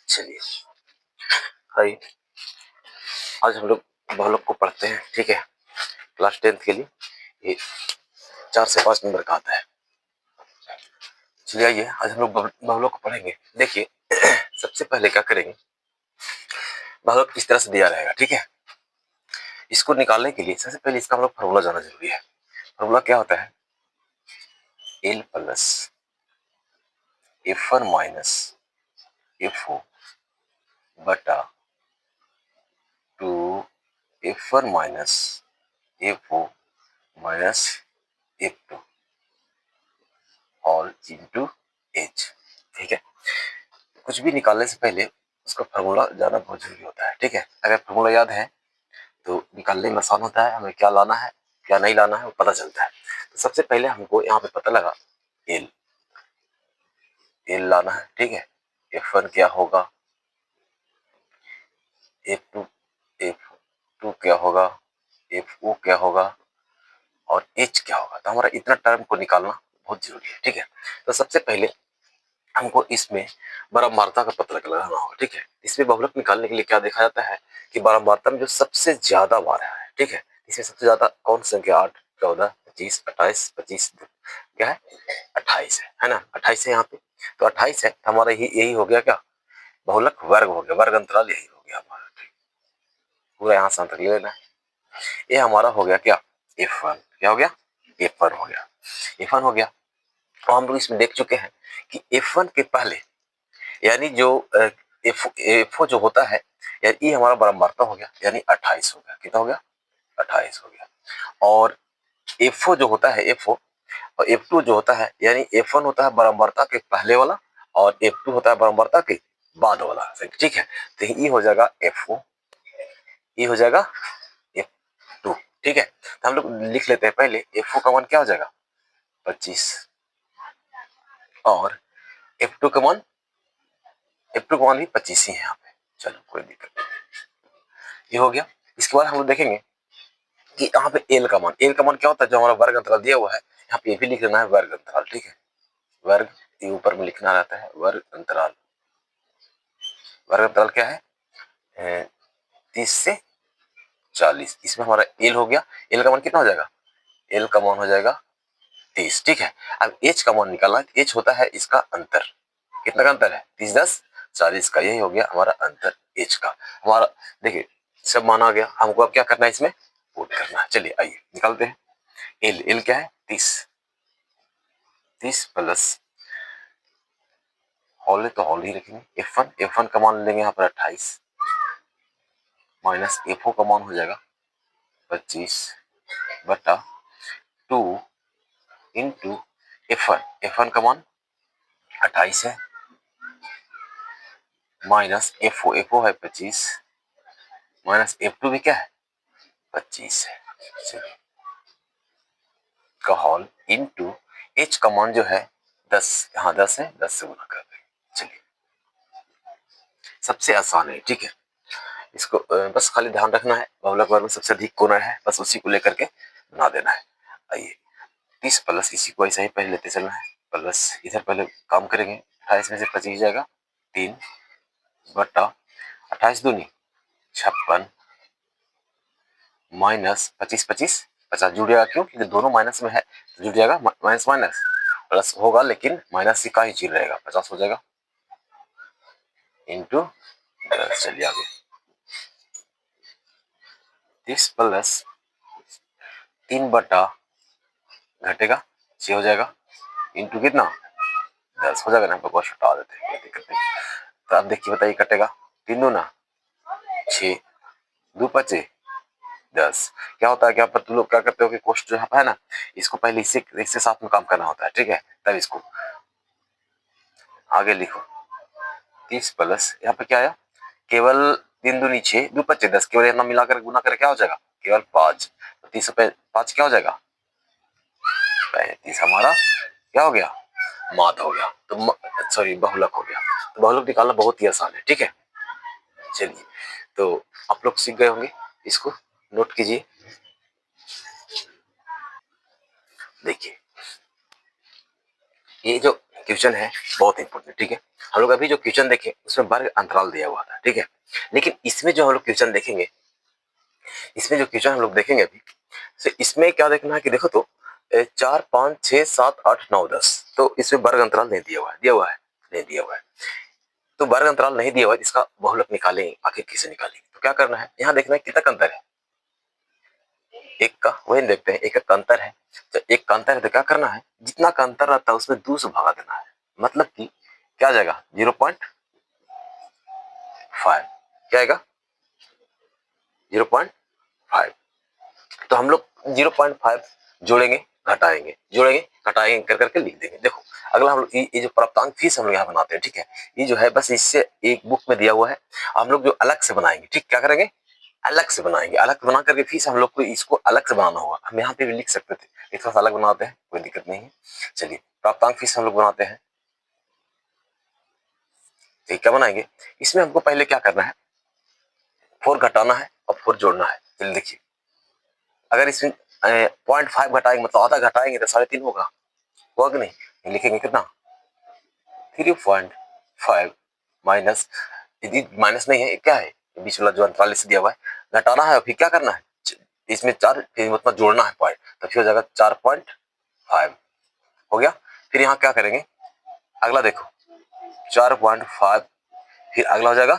चलिए भाई, आज हम लोग बहुलक को पढ़ते हैं। ठीक है, क्लास 10th के लिए ये 4 से 5 नंबर का आता है। चलिए आइए, आज हम लोग बहुलक को पढ़ेंगे। देखिए सबसे पहले क्या करेंगे, बहुलक इस तरह से दिया रहेगा। ठीक है, इसको निकालने के लिए सबसे पहले इसका हम लोग फॉर्मूला जानना जरूरी है। फॉर्मूला क्या होता है, L plus F1 minus FO बटा 2 F1 minus FO minus F2 all into H. ठीक है, कुछ भी निकालने से पहले उसका फॉर्मूला जानना बहुत जरूरी होता है। ठीक है, अगर फॉर्मूला याद है तो निकालने में आसान होता है, हमें क्या लाना है क्या नहीं लाना है वो पता चलता है। तो सबसे पहले हमको यहाँ पे पता लगा एल लाना है। ठीक है, F1 क्या होगा, F2 क्या होगा, FO क्या होगा और H क्या होगा। तो हमारा इतना टर्म को निकालना बहुत जरूरी है। ठीक है, तो सबसे पहले हमको इसमें बारंबारता का पता लगाना होगा। ठीक है, इसमें बहुलक निकालने के लिए क्या देखा जाता है कि बारंबारता में जो सबसे ज्यादा बार है, ठीक है, इसमें सबसे ज्यादा कौन संख्या 8, 14, 25, 28, 25 क्या है 28 है ना। 28 है यहाँ पे, तो 28 है तो हमारा यही हो गया क्या, बहुलक वर्ग हो गया, वर्ग अंतराल यही हो गया हमारा। ठीक, पूरा यहाँ से अंतर ले लेना है। ये हमारा हो गया क्या, F1 क्या हो गया, F1 हो गया, F1 हो गया। और हम लोग इसमें देख चुके हैं कि F1 के पहले यानी जो एफओ जो होता है, यानी ये हमारा बारंबारता हो गया, यानी 28 हो गया। कितना हो गया, 28 हो गया। और एफओ जो होता है, एफओ और F2 जो होता है, यानी F1 होता है बारंबारता के पहले वाला और F2 होता है बारंबारता के बाद वाला। ठीक है, तो ये हो जाएगा एफओ, ये हो जाएगा F2। ठीक है, तो हम लोग लिख लेते हैं पहले एफओ का मान क्या हो जाएगा 25 और F2 का मान, F2 का मान भी 25 ही है यहाँ पे। चलो कोई दिक्कत नहीं, ये हो गया। इसके बाद हम लोग देखेंगे कि यहाँ पे एल का मान, एल का मान क्या होता है, जो हमारा वर्ग अंतराल दिया हुआ है यहाँ पे ये भी लिख लेना है वर्ग अंतराल। ठीक है, वर्ग ये ऊपर में लिखना रहता है वर्ग अंतराल। वर्ग अंतराल क्या है 30 से 40। इसमें हमारा एल हो गया, एल का मान कितना हो जाएगा, एल का मान हो जाएगा 30। ठीक है, अब एच का मान निकालना है। एच होता है इसका अंतर, कितना का अंतर है 30, 10, 40 का, यही हो गया हमारा अंतर एच का। हमारा देखिए सब माना गया, हमको अब क्या करना है, इसमें पुट करना है। चलिए आइए निकालते हैं। एल क्या है 30, 30 प्लस हॉल तो हॉल ही रखेंगे, F1 का मान लेंगे यहाँ पर 28 माइनस FO का मान हो जाएगा 25 बटा 2 इंटू F1 का मान 28 है माइनस FO है 25 माइनस F2 भी क्या है 25 है। चलिए का हॉल इंटू H का मान जो है 10, यहाँ 10 है, 10 से गुना कर देंगे। चलिए सबसे आसान है। ठीक है, इसको बस खाली ध्यान रखना है, बहुलक वर्ग में सबसे अधिक कौन है, बस उसी को लेकर के बना देना है। आइए 30 प्लस इसी को ऐसा ही पहले लेते चलना है, प्लस इधर पहले काम करेंगे। 28 में से 25 जाएगा 3 बटा 28 दूनी 56 माइनस 25, 25 50 जुड़ जाएगा, क्यों, क्योंकि दोनों माइनस में है तो जुड़ जाएगा, माइनस माइनस प्लस होगा लेकिन माइनस का ही चिन्ह रहेगा, 50 हो जाएगा इंटू 10। चलिए आगे 30 प्लस 3 बटा घटेगा 6 हो जाएगा इंटू कितना 10 हो जाएगा ना, बकवास हटा देते हैं, कोई दिक्कत नहीं। तो अब देखिए बताइए कटेगा 3 दूना 6, 2 पचे 10। क्या होता है कि यहाँ पर तुम लोग क्या करते हो कि कोष्ट जो यहाँ पर है ना, इसको पहले इससे साथ में काम करना होता है। ठीक है, तब इसको आगे लिखो 30 प्लस यहाँ पे क्या आया, केवल 3 दूनी 6, 2 पचे 10, केवल इतना मिलाकर गुना कर क्या हो जाएगा केवल 5। 30 पे 5 क्या हो जाएगा 35, हमारा क्या हो गया मात हो गया, तो सॉरी बहुलक हो गया। तो बहुलक निकालना बहुत ही आसान है। ठीक है, चलिए तो आप लोग सीख गए होंगे, इसको नोट कीजिए। देखिए ये जो क्वेश्चन है बहुत इंपॉर्टेंट। ठीक है, हम लोग अभी जो क्वेश्चन देखे उसमें वर्ग अंतराल दिया हुआ था, ठीक है। लेकिन इसमें जो हम लोग क्वेश्चन देखेंगे, इसमें जो क्वेश्चन हम लोग देखेंगे अभी, तो इसमें क्या देखना है कि देखो तो 4 5 6 7 8 9 10, तो इसमें वर्ग अंतराल नहीं दिया हुआ है, दिया हुआ है, नहीं दिया हुआ है। तो वर्ग अंतराल नहीं दिया हुआ है, इसका बहुलक निकालें, आखिर कैसे निकालेंगे? तो क्या करना है, यहाँ देखना है कितना का अंतर है, एक का, वही देखते हैं, एक का अंतर है। तो एक का अंतर है तो क्या करना है, जितना का अंतर रहता है उसमें 2 से भागा देना है, मतलब कि क्या जाएगा 0.5, क्या आएगा 0.5। तो हम लोग 0.5 जोड़ेंगे घटाएंगे, जोड़ेंगे घटाएंगे कर करके लिख देंगे। देखो अगला हम लोग ये जो प्राप्तांक फीस हम लोग यहाँ बनाते हैं, ठीक है, ये जो है बस इससे एक बुक में दिया हुआ है, हम लोग जो अलग से बनाएंगे, ठीक, क्या करेंगे, अलग से बनाएंगे, अलग बना करके फीस हम लोग को इसको अलग से बनाना होगा। हम यहाँ पे भी लिख सकते थे, एक थोड़ा सा अलग बनाते हैं, कोई दिक्कत नहीं है। चलिए प्राप्तांक फीस हम लोग बनाते हैं, तो क्या बनाएंगे, इसमें हमको पहले क्या करना है, 4 घटाना है और 4 जोड़ना है। चलिए देखिए, अगर इसमें 0.5 घटाएंगे मतलब आधा घटाएंगे तो 3.5 होगा, होगा कि नहीं, लिखेंगे कितना 3.5 माइनस, यदि माइनस नहीं है क्या है, बीच वाला जो अंतराल से दिया हुआ है घटाना है, फिर क्या करना है, इसमें 4 मतलब जोड़ना है पॉइंट, तो फिर हो जाएगा 4.5 हो गया। फिर यहाँ क्या करेंगे, अगला देखो 4.5, फिर अगला हो जाएगा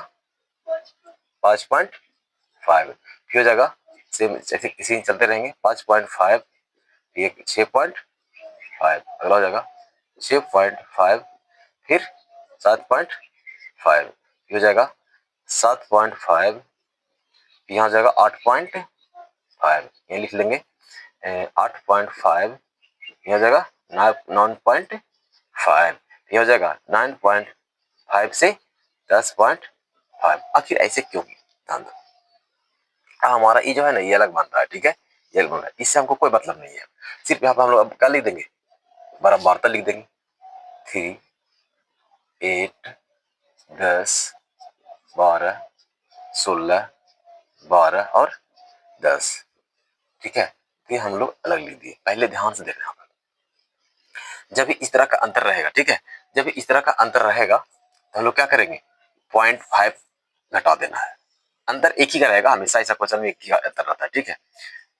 5.5, फिर हो जाएगा सेम ऐसे इसी चलते रहेंगे 5.5, ये 6.5, अगला हो जाएगा 6.5, फिर 7.5, ये हो जाएगा 7.5, यहाँ हो जाएगा 8.5, ये लिख लेंगे 8.5, ये हो जाएगा 9.5, ये हो जाएगा 9.5 से 10.5। आखिर ऐसे क्यों, ध्यान दो, हमारा ये जो है ना ये अलग बन रहा है, ठीक है, ये अलग बन रहा है, इससे हमको कोई मतलब नहीं है। सिर्फ यहाँ पर हम लोग अब क्या लिख देंगे, बारंबारता लिख देंगे, 3 8 10 12 16 12 और 10, ठीक है। तो ये हम लोग अलग लिख दिए, पहले ध्यान से देखना होगा, जब भी इस तरह का अंतर रहेगा, ठीक है, जब भी इस तरह का अंतर रहेगा तो हम लोग क्या करेंगे, 0.5 घटा देना है, अंतर एक ही का रहेगा, हमेशा ऐसा क्वेश्चन में एक ही का अंतर रहता है, ठीक है।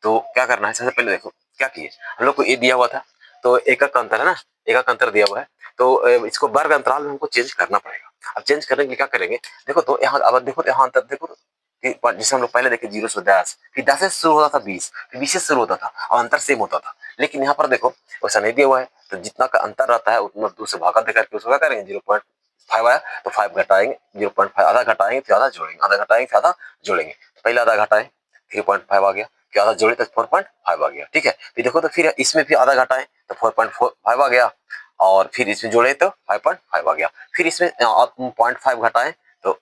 तो क्या करना है, सबसे पहले देखो क्या किए, हम लोग को ये दिया हुआ था, तो एकक का अंतर है ना, एकक का अंतर दिया हुआ है, तो इसको वर्ग अंतराल में हमको चेंज करना पड़ेगा। अब चेंज करने के लिए क्या करेंगे, देखो तो यहाँ, अब देखो तो यहाँ अंतर देखो तो, जिसे हम लोग पहले देखे 0 से 10, फिर 10 से शुरू होता था 20, फिर 20 से शुरू होता था और अंतर सेम होता था। लेकिन यहाँ पर देखो वैसा नहीं दिया हुआ है, तो जितना का अंतर रहता है उतना 2 से भागा देकर के उसको क्या करेंगे, 0.5 आया तो 5 घटाएंगे, 0.5 आधा घटाएंगे फिर आधा जोड़ेंगे, आधा घटाएंगे फिर आधा जोड़ेंगे, पहले आधा घटाएं 3.5 आ गया, फिर आधा जोड़े तो 4.5 आ गया, ठीक है। फिर देखो तो फिर इसमें फिर आधा घटाएं तो 4.5 आ गया, और फिर इसमें जोड़े तो 5.5 आ गया, फिर इसमें 0.5 घटाएं तो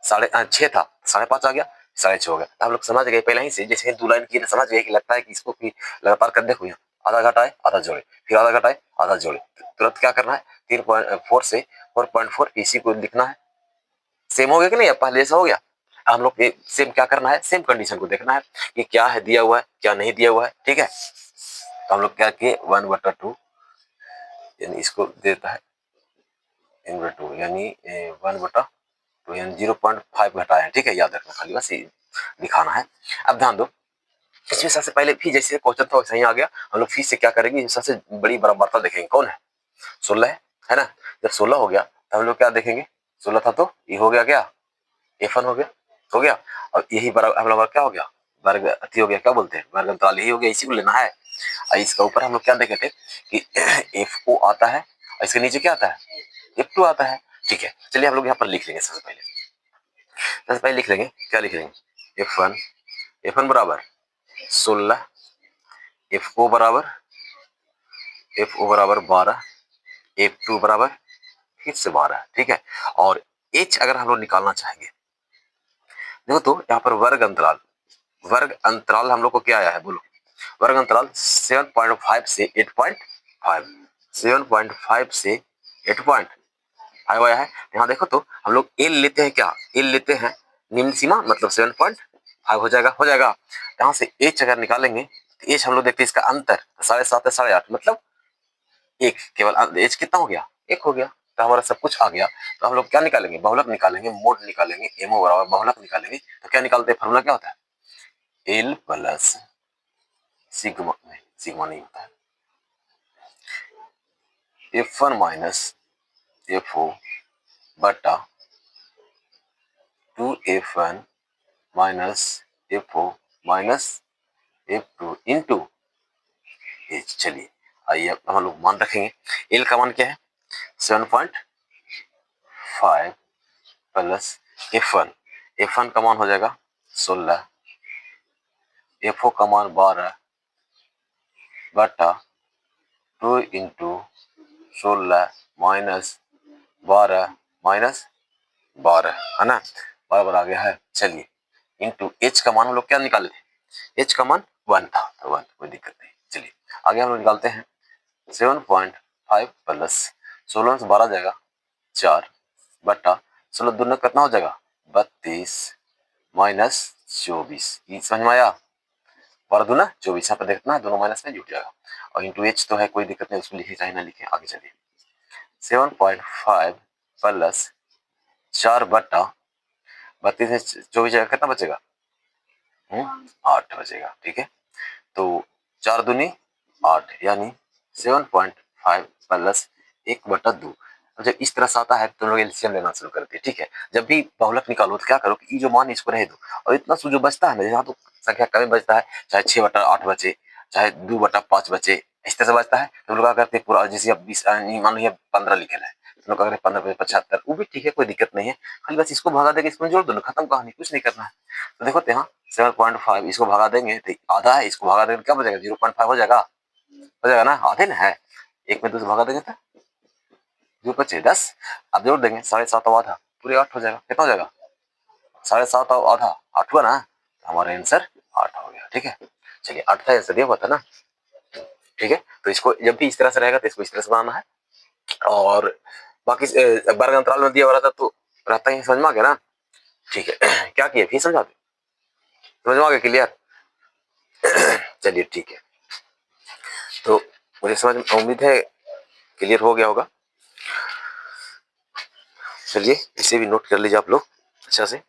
6.5 था, 5.5 आ गया, 6.5 हो गया। हम लोग समझ गए पहले ही से, जैसे 2 लाइन की समझ गए कि लगता है कि इसको भी लगातार कर देखो, यहाँ आधा घटाए आधा जोड़े, फिर आधा घटाए आधा जोड़े, तुरंत क्या करना है 3.4 से 4.4 इसी को लिखना है। सेम हो गया कि नहीं, अब पहले जैसा हो गया। हम लोग सेम क्या करना है, सेम कंडीशन को देखना है कि क्या है दिया हुआ है क्या नहीं दिया हुआ है, ठीक है। तो हम लोग क्या किए 1/2 यानी इसको देता है 1/2 यानी 1/2 यानी 0.5 घटाया है, ठीक है, याद रखना, खाली बस दिखाना है। अब ध्यान दो, इसमें सबसे पहले फिर जैसे क्वेश्चन था वैसे ही आ गया, हम लोग फिर से क्या करेंगे, सबसे बड़ी बराबरता देखेंगे कौन है, 16 है ना। जब 16 हो गया तो हम लोग क्या देखेंगे, 16 था तो ये हो गया क्या, F1 हो गया, हो गया। और यही बराबर हम लोग क्या हो गया, वर्ग अति हो गया, क्या बोलते हैं वर्ग अंतराल, यही हो गया, इसी को लेना है। और इसका ऊपर हम लोग क्या देखे थे कि FO आता है और इसके नीचे क्या आता है, F2 आता है, ठीक है। चलिए हम लोग यहाँ पर लिख लेंगे, सबसे पहले लिख लेंगे, क्या लिख लेंगे F1 बराबर 16, FO बराबर 12, F2 बराबर फिर से 12, ठीक है। और H अगर हम लोग निकालना चाहेंगे, देखो तो यहाँ पर वर्ग अंतराल हम लोग को क्या आया है बोलो, वर्ग अंतराल 7.5 से 8.5, 7.5 से 8.5 आया है। यहाँ देखो तो हम लोग एल लेते हैं, क्या एल लेते हैं, निम्न सीमा मतलब 7.5 हो जाएगा। यहाँ से एच अगर निकालेंगे तो एच हम लोग देखते हैं इसका अंतर 7.5 से 8.5 मतलब एक, केवल एच कितना हो गया, एक हो गया, तो हमारा सब कुछ आ गया। तो हम लोग क्या निकालेंगे, बहुलक निकालेंगे, मोड निकालेंगे, एमओ बराबर बहुलक निकालेंगे। तो क्या निकालते हैं, फॉर्मूला क्या होता है, एल प्लस सिग्मा, नहीं सिग्मा नहीं होता है, F1 माइनस FO बटा 2F1 minus FO minus F2 into H. चलिए आइए अब हम लोग मान रखेंगे। एल का मान क्या है 7.5 प्लस F1 का मान हो जाएगा 16, FO का मान 12 बटा 2 इंटू 16 माइनस 12 माइनस 12 है ना, बराबर आ गया है। चलिए इंटू एच का मान हम लोग क्या निकाले थे, एच का मान 1 था, तो 1 कोई दिक्कत नहीं। चलिए आगे हम लोग निकालते हैं 7.5 प्लस 16 से 12 जाएगा 4 बटा 16 दूना कितना हो जाएगा 32 माइनस 24, समझ में आया, 12 दूना 24, यहाँ पर देखना है दोनों माइनस में जुट जाएगा। और इंटू एच तो है कोई दिक्कत नहीं, उसमें लिखे चाहे ना लिखे। आगे चलिए 7.5 प्लस 4 बटा 32 में 24 जाएगा, कितना बचेगा 8 बचेगा। ठीक है, तो 4 दूनी 8 यानी 7.5 प्लस 1/2। जब इस तरह से आता है तो लोग एलसीएम लेना शुरू करते हैं। ठीक है, जब भी बहुलक निकालो तो क्या करो कि ये जो मान इसको रह दो, और इतना जो बचता है ना, यहाँ तो संख्या कम बचता है, चाहे 6/8 बचे, चाहे 2/5 बचे, इस तरह से बचता है तो लोग क्या करते हैं पूरा, जैसे अब 20 मान लो 15 लिखे है तो लोग अगर 15 75, वो भी ठीक है, कोई दिक्कत नहीं है, खाली बस इसको भगा देंगे, इसमें जोड़ दो, खत्म कहानी, कुछ नहीं करना है। तो देखो यहाँ 7.5 इसको भगा देंगे तो आधा है, इसको भगा देंगे क्या बचेगा 0.5 हो जाएगा ना, आधे ना है, एक में 2 से भगा देंगे तो जो बचे 10, अब जोड़ देंगे 7.5 और आधा पूरे 8 हो जाएगा, कितना हो जाएगा 7.5 और आधा 8 हुआ ना, तो हमारा आंसर 8 हो गया। ठीक है, चलिए 8 था आंसर, ये हुआ था ना। ठीक है, तो इसको जब भी इस तरह से रहेगा तो इसको इस तरह से बनाना है, और बाकी वर्ग अंतराल में दिया हुआ रहता तो रहता ही, समझ में आ गया ना। ठीक है क्या किया फिर समझा दे, समझ में आ गया, क्लियर। चलिए ठीक है, तो मुझे समझ उम्मीद है क्लियर हो गया होगा। चलिए इसे भी नोट कर लीजिए आप लोग अच्छा से।